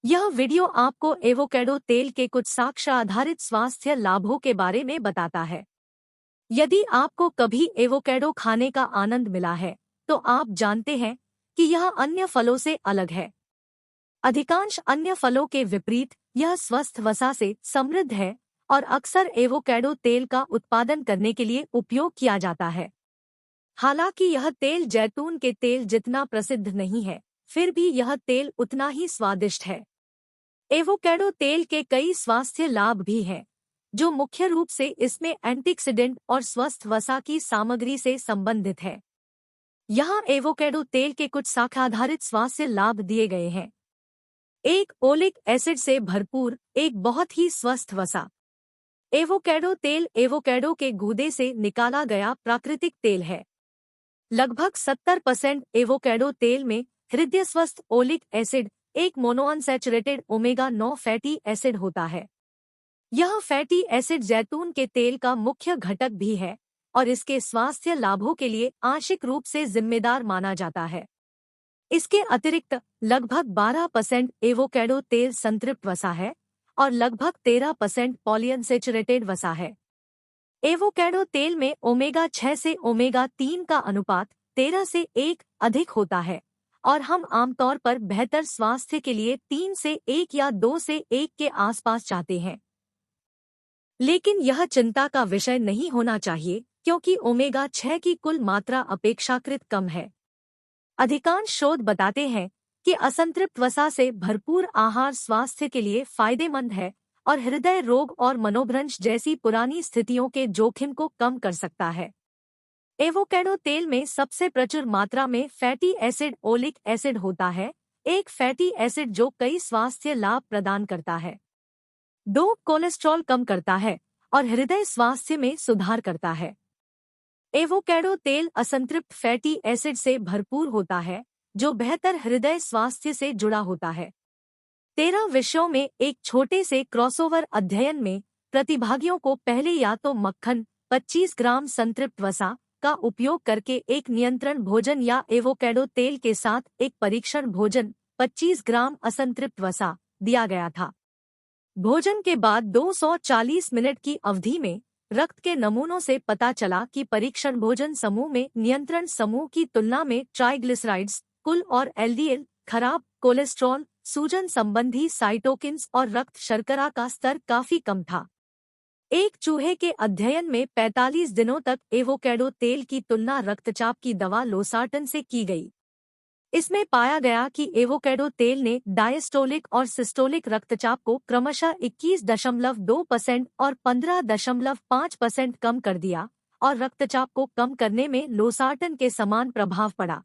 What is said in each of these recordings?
यह वीडियो आपको एवोकैडो तेल के कुछ साक्ष्य आधारित स्वास्थ्य लाभों के बारे में बताता है। यदि आपको कभी एवोकैडो खाने का आनंद मिला है, तो आप जानते हैं कि यह अन्य फलों से अलग है। अधिकांश अन्य फलों के विपरीत यह स्वस्थ वसा से समृद्ध है और अक्सर एवोकैडो तेल का उत्पादन करने के लिए उपयोग किया जाता है। हालांकि यह तेल जैतून के तेल जितना प्रसिद्ध नहीं है, फिर भी यह तेल उतना ही स्वादिष्ट है। एवोकैडो तेल के कई स्वास्थ्य लाभ भी हैं, जो मुख्य रूप से इसमें एंटीऑक्सीडेंट और स्वस्थ वसा की सामग्री से संबंधित है। यहाँ एवोकैडो तेल के कुछ शाखा आधारित स्वास्थ्य लाभ दिए गए हैं। एक, ओलिक एसिड से भरपूर एक बहुत ही स्वस्थ वसा। एवोकैडो तेल एवोकैडो के गूदे से निकाला गया प्राकृतिक तेल है। लगभग 70% एवोकैडो तेल में हृदय स्वस्थ ओलिक एसिड, एक मोनोअनसैचुरेटेड ओमेगा 9 फैटी एसिड होता है। यह फैटी एसिड जैतून के तेल का मुख्य घटक भी है और इसके स्वास्थ्य लाभों के लिए आंशिक रूप से जिम्मेदार माना जाता है। इसके अतिरिक्त लगभग 12% एवोकैडो तेल संतृप्त वसा है और लगभग 13% पॉलीअनसैचुरेटेड वसा है। एवोकैडो तेल में ओमेगा 6 से ओमेगा 3 का अनुपात 13 से 1 अधिक होता है और हम आमतौर पर बेहतर स्वास्थ्य के लिए 3 से 1 या 2 से 1 के आसपास चाहते हैं। लेकिन यह चिंता का विषय नहीं होना चाहिए, क्योंकि ओमेगा 6 की कुल मात्रा अपेक्षाकृत कम है। अधिकांश शोध बताते हैं कि असंतृप्त वसा से भरपूर आहार स्वास्थ्य के लिए फायदेमंद है और हृदय रोग और मनोभ्रंश जैसी पुरानी स्थितियों के जोखिम को कम कर सकता है। एवोकैडो तेल में सबसे प्रचुर मात्रा में फैटी एसिड ओलिक एसिड होता है, एक फैटी एसिड जो कई स्वास्थ्य लाभ प्रदान करता है। 2, कोलेस्ट्रॉल कम करता है और हृदय स्वास्थ्य में सुधार करता है। एवोकैडो तेल असंतृप्त फैटी एसिड से भरपूर होता है, जो बेहतर हृदय स्वास्थ्य से जुड़ा होता है। 13 विषयों में एक छोटे से क्रॉसओवर अध्ययन में प्रतिभागियों को पहले या तो मक्खन 25 ग्राम संतृप्त वसा का उपयोग करके एक नियंत्रण भोजन या एवोकैडो तेल के साथ एक परीक्षण भोजन 25 ग्राम असंतृप्त वसा दिया गया था। भोजन के बाद 240 मिनट की अवधि में रक्त के नमूनों से पता चला कि परीक्षण भोजन समूह में नियंत्रण समूह की तुलना में ट्राइग्लिसराइड्स, कुल और एलडीएल, खराब कोलेस्ट्रॉल, सूजन संबंधी साइटोकिन्स और रक्त शर्करा का स्तर काफी कम था। एक चूहे के अध्ययन में 45 दिनों तक एवोकैडो तेल की तुलना रक्तचाप की दवा लोसार्टन से की गई। इसमें पाया गया कि एवोकैडो तेल ने डायस्टोलिक और सिस्टोलिक रक्तचाप को क्रमशः 21.2% और 15.5% कम कर दिया और रक्तचाप को कम करने में लोसार्टन के समान प्रभाव पड़ा।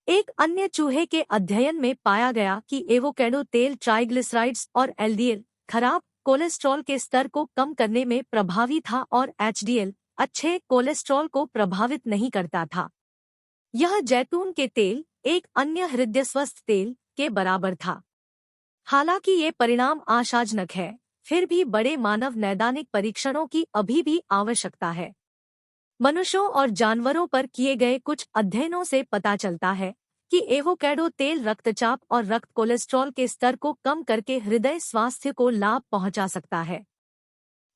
एक अन्य चूहे के अध्ययन में पाया गया कि एवोकैडो तेल ट्राइग्लिसराइड्स और एलडीएल, खराब कोलेस्ट्रॉल के स्तर को कम करने में प्रभावी था और एचडीएल, अच्छे कोलेस्ट्रॉल को प्रभावित नहीं करता था। यह जैतून के तेल, एक अन्य हृदय स्वस्थ तेल, के बराबर था। हालांकि ये परिणाम आशाजनक है, फिर भी बड़े मानव नैदानिक परीक्षणों की अभी भी आवश्यकता है। मनुष्यों और जानवरों पर किए गए कुछ अध्ययनों से पता चलता है कि एवोकैडो तेल रक्तचाप और रक्त कोलेस्ट्रॉल के स्तर को कम करके हृदय स्वास्थ्य को लाभ पहुंचा सकता है।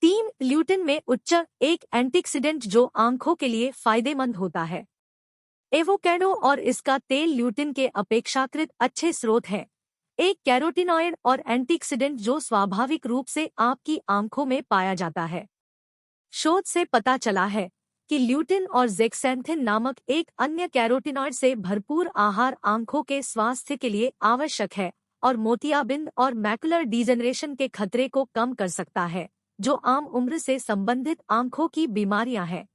3, ल्यूटिन में उच्च, एक एंटीऑक्सीडेंट जो आंखों के लिए फायदेमंद होता है। एवोकैडो और इसका तेल ल्यूटिन के अपेक्षाकृत अच्छे स्रोत है, एक कैरोटिनॉइड और एंटीऑक्सीडेंट जो स्वाभाविक रूप से आपकी आंखों में पाया जाता है। शोध से पता चला है कि ल्यूटिन और जेक्सैंथिन नामक एक अन्य कैरोटिनॉइड से भरपूर आहार आंखों के स्वास्थ्य के लिए आवश्यक है और मोतियाबिंद और मैकुलर डिजेनरेशन के खतरे को कम कर सकता है, जो आम उम्र से संबंधित आंखों की बीमारियां हैं।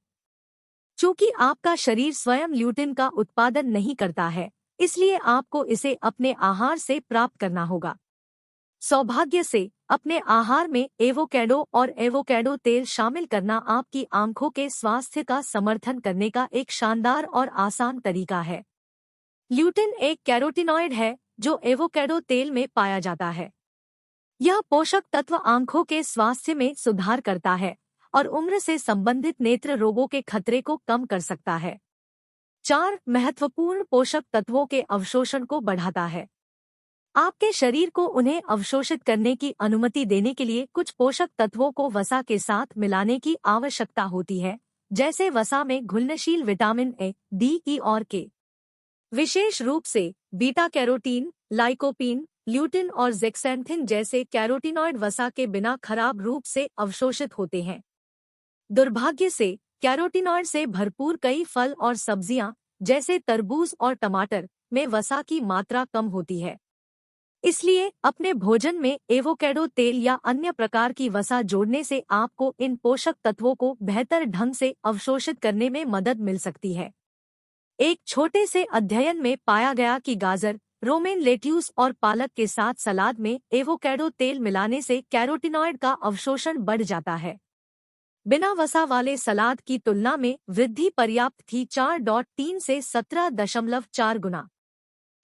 चूंकि आपका शरीर स्वयं ल्यूटिन का उत्पादन नहीं करता है, इसलिए आपको इसे अपने आहार से प्राप्त करना होगा। सौभाग्य से अपने आहार में एवोकैडो और एवोकैडो तेल शामिल करना आपकी आंखों के स्वास्थ्य का समर्थन करने का एक शानदार और आसान तरीका है। ल्यूटिन एक कैरोटिनॉइड है जो एवोकैडो तेल में पाया जाता है। यह पोषक तत्व आंखों के स्वास्थ्य में सुधार करता है और उम्र से संबंधित नेत्र रोगों के खतरे को कम कर सकता है। 4, महत्वपूर्ण पोषक तत्वों के अवशोषण को बढ़ाता है। आपके शरीर को उन्हें अवशोषित करने की अनुमति देने के लिए कुछ पोषक तत्वों को वसा के साथ मिलाने की आवश्यकता होती है, जैसे वसा में घुलनशील विटामिन ए, डी, ई और के। विशेष रूप से बीटा कैरोटीन, लाइकोपीन, ल्यूटिन और जेक्सैंथिन जैसे कैरोटीनॉइड वसा के बिना खराब रूप से अवशोषित होते हैं। दुर्भाग्य से कैरोटीनॉइड से भरपूर कई फल और सब्जियां, जैसे तरबूज और टमाटर, में वसा की मात्रा कम होती है। इसलिए अपने भोजन में एवोकैडो तेल या अन्य प्रकार की वसा जोड़ने से आपको इन पोषक तत्वों को बेहतर ढंग से अवशोषित करने में मदद मिल सकती है। एक छोटे से अध्ययन में पाया गया कि गाजर, रोमेन लेट्यूस और पालक के साथ सलाद में एवोकैडो तेल मिलाने से कैरोटीनॉइड का अवशोषण बढ़ जाता है। बिना वसा वाले सलाद की तुलना में वृद्धि पर्याप्त थी 4.3 से 17.4 गुना।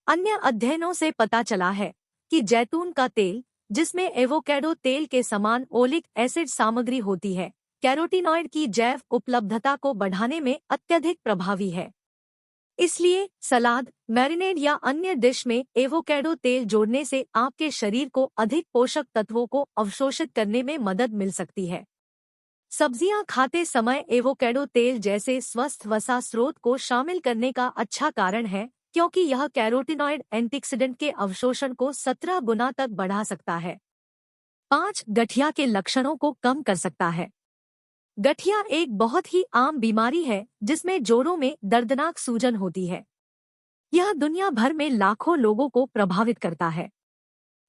अन्य अध्ययनों से पता चला है कि जैतून का तेल, जिसमें एवोकैडो तेल के समान ओलिक एसिड सामग्री होती है, कैरोटीनॉइड की जैव उपलब्धता को बढ़ाने में अत्यधिक प्रभावी है। इसलिए सलाद, मैरिनेड या अन्य डिश में एवोकैडो तेल जोड़ने से आपके शरीर को अधिक पोषक तत्वों को अवशोषित करने में मदद मिल सकती है। सब्जियां खाते समय एवोकैडो तेल जैसे स्वस्थ वसा स्रोत को शामिल करने का अच्छा कारण है, क्योंकि यह कैरोटीनॉइड एंटीऑक्सीडेंट के अवशोषण को 17 गुना तक बढ़ा सकता है। 5. गठिया के लक्षणों को कम कर सकता है। गठिया एक बहुत ही आम बीमारी है जिसमें जोड़ों में दर्दनाक सूजन होती है। यह दुनिया भर में लाखों लोगों को प्रभावित करता है।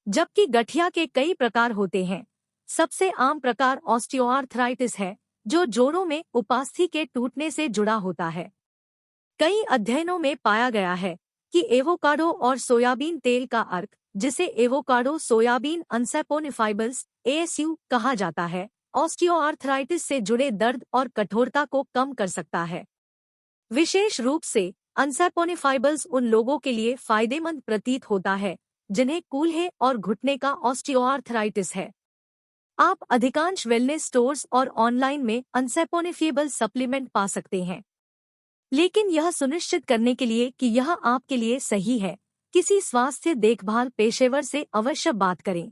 जबकि गठिया के कई प्रकार होते हैं, सबसे आम प्रकार ऑस्टियोआर्थराइटिस है, जो जोड़ों में उपास्थि के टूटने से जुड़ा होता है। कई अध्ययनों में पाया गया है कि एवोकाडो और सोयाबीन तेल का अर्क, जिसे एवोकाडो सोयाबीन अनसैपोनिफाइबल्स (ASU) कहा जाता है, ऑस्टियोआर्थराइटिस से जुड़े दर्द और कठोरता को कम कर सकता है। विशेष रूप से अनसैपोनिफाइबल्स उन लोगों के लिए फायदेमंद प्रतीत होता है जिन्हें कूल्हे और घुटने का ऑस्टियोआर्थराइटिस है। आप अधिकांश वेलनेस स्टोर्स और ऑनलाइन में अनसैपोनिफाइबल सप्लीमेंट पा सकते हैं, लेकिन यह सुनिश्चित करने के लिए कि यह आपके लिए सही है, किसी स्वास्थ्य देखभाल पेशेवर से अवश्य बात करें।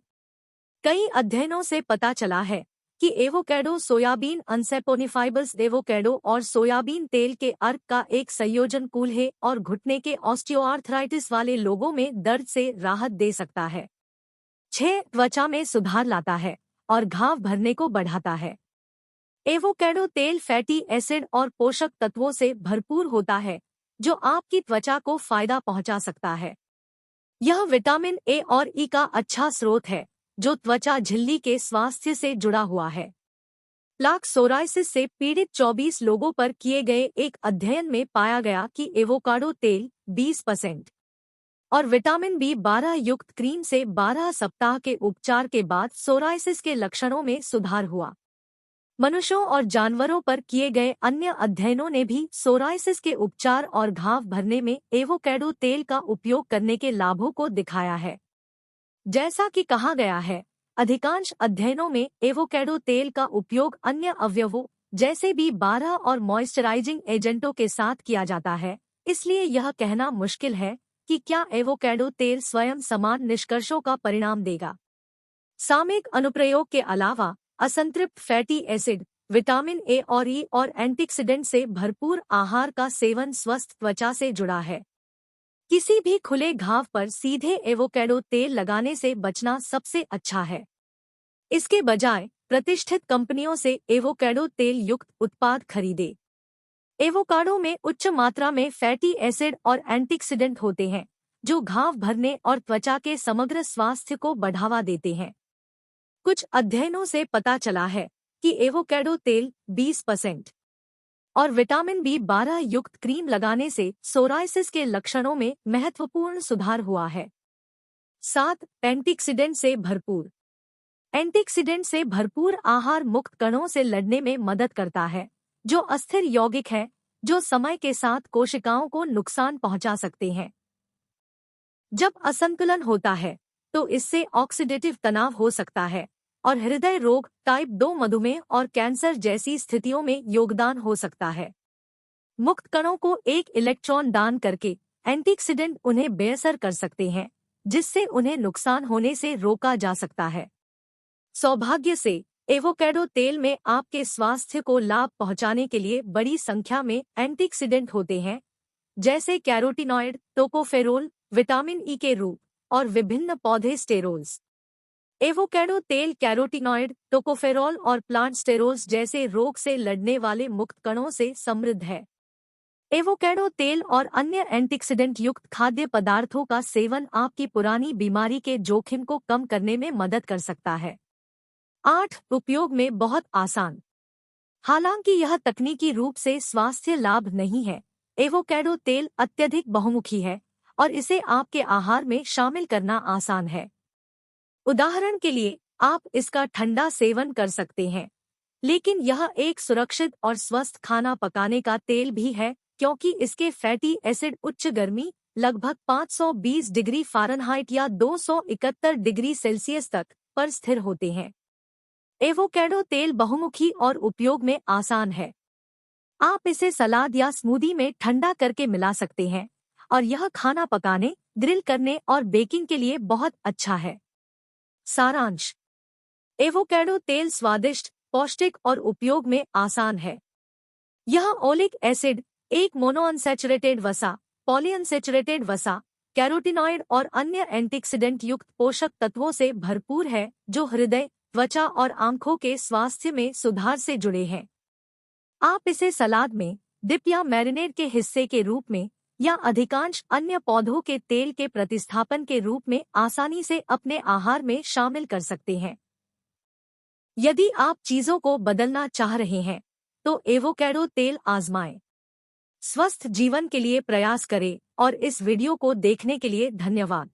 कई अध्ययनों से पता चला है कि एवोकैडो सोयाबीन अनसैपोनिफाइबल्स एवोकैडो और सोयाबीन तेल के अर्क का एक संयोजन कूल्हे और घुटने के ऑस्टियोआर्थराइटिस वाले लोगों में दर्द से राहत दे सकता है। 6. त्वचा में सुधार लाता है और घाव भरने को बढ़ाता है। एवोकैडो तेल फैटी एसिड और पोषक तत्वों से भरपूर होता है, जो आपकी त्वचा को फायदा पहुंचा सकता है। यह विटामिन ए और ई का अच्छा स्रोत है, जो त्वचा झिल्ली के स्वास्थ्य से जुड़ा हुआ है। प्लाक सोराइसिस से पीड़ित 24 लोगों पर किए गए एक अध्ययन में पाया गया कि एवोकाडो तेल 20% और विटामिन B12 युक्त क्रीम से 12 सप्ताह के उपचार के बाद सोराइसिस के लक्षणों में सुधार हुआ। मनुष्यों और जानवरों पर किए गए अन्य अध्ययनों ने भी सोराइसिस के उपचार और घाव भरने में एवोकैडो तेल का उपयोग करने के लाभों को दिखाया है। जैसा कि कहा गया है, अधिकांश अध्ययनों में एवोकैडो तेल का उपयोग अन्य अवयवों जैसे B12 और मॉइस्चराइजिंग एजेंटों के साथ किया जाता है, इसलिए यह कहना मुश्किल है कि क्या एवोकैडो तेल स्वयं समान निष्कर्षों का परिणाम देगा। सामयिक अनुप्रयोग के अलावा असंतृप्त फैटी एसिड, विटामिन ए और ई और एंटीऑक्सीडेंट से भरपूर आहार का सेवन स्वस्थ त्वचा से जुड़ा है। किसी भी खुले घाव पर सीधे एवोकैडो तेल लगाने से बचना सबसे अच्छा है। इसके बजाय प्रतिष्ठित कंपनियों से एवोकैडो तेल युक्त उत्पाद खरीदें। एवोकाडो में उच्च मात्रा में फैटी एसिड और एंटीऑक्सीडेंट होते हैं, जो घाव भरने और त्वचा के समग्र स्वास्थ्य को बढ़ावा देते हैं। कुछ अध्ययनों से पता चला है कि एवोकैडो तेल 20% और विटामिन B12 युक्त क्रीम लगाने से सोराइसिस के लक्षणों में महत्वपूर्ण सुधार हुआ है। 7. एंटीऑक्सीडेंट से भरपूर। एंटीऑक्सीडेंट से भरपूर आहार मुक्त कणों से लड़ने में मदद करता है, जो अस्थिर यौगिक है, जो समय के साथ कोशिकाओं को नुकसान पहुंचा सकते हैं। जब असंतुलन होता है, तो इससे ऑक्सीडेटिव तनाव हो सकता है और हृदय रोग, टाइप 2 मधुमेह और कैंसर जैसी स्थितियों में योगदान हो सकता है। मुक्त कणों को एक इलेक्ट्रॉन दान करके एंटीऑक्सीडेंट उन्हें बेअसर कर सकते हैं, जिससे उन्हें नुकसान होने से रोका जा सकता है। सौभाग्य से एवोकैडो तेल में आपके स्वास्थ्य को लाभ पहुंचाने के लिए बड़ी संख्या में एंटीऑक्सीडेंट होते हैं, जैसे कैरोटीनॉइड, टोकोफेरोल, विटामिन ई के रूप और विभिन्न पौधे स्टेरोल्स। एवोकैडो तेल कैरोटीनॉइड, टोकोफेरोल और प्लांट स्टेरोल्स जैसे रोग से लड़ने वाले मुक्त कणों से समृद्ध है। एवोकैडो तेल और अन्य एंटीऑक्सीडेंट युक्त खाद्य पदार्थों का सेवन आपकी पुरानी बीमारी के जोखिम को कम करने में मदद कर सकता है। 8. उपयोग में बहुत आसान। हालांकि यह तकनीकी रूप से स्वास्थ्य लाभ नहीं है, एवोकैडो तेल अत्यधिक बहुमुखी है और इसे आपके आहार में शामिल करना आसान है। उदाहरण के लिए, आप इसका ठंडा सेवन कर सकते हैं, लेकिन यह एक सुरक्षित और स्वस्थ खाना पकाने का तेल भी है क्योंकि इसके फैटी एसिड उच्च गर्मी लगभग 520 डिग्री फ़ारेनहाइट या 271 डिग्री सेल्सियस तक पर स्थिर होते हैं। एवोकैडो तेल बहुमुखी और उपयोग में आसान है। आप इसे सलाद या स्मूदी में ठंडा करके मिला सकते हैं और यह खाना पकाने, ग्रिल करने और बेकिंग के लिए बहुत अच्छा है। सारांश: एवोकैडो तेल स्वादिष्ट, पौष्टिक और उपयोग में आसान है। यह ओलिक एसिड, एक मोनोअनसैचुरेटेड वसा, पॉलीअनसैचुरेटेड वसा, कैरोटीनॉइड और अन्य एंटीऑक्सीडेंट युक्त पोषक तत्वों से भरपूर है जो हृदय, त्वचा और आंखों के स्वास्थ्य में सुधार से जुड़े हैं। आप इसे सलाद में, डिप या मैरिनेड के हिस्से के रूप में या अधिकांश अन्य पौधों के तेल के प्रतिस्थापन के रूप में आसानी से अपने आहार में शामिल कर सकते हैं। यदि आप चीजों को बदलना चाह रहे हैं, तो एवोकैडो तेल आजमाएं। स्वस्थ जीवन के लिए प्रयास करें और इस वीडियो को देखने के लिए धन्यवाद।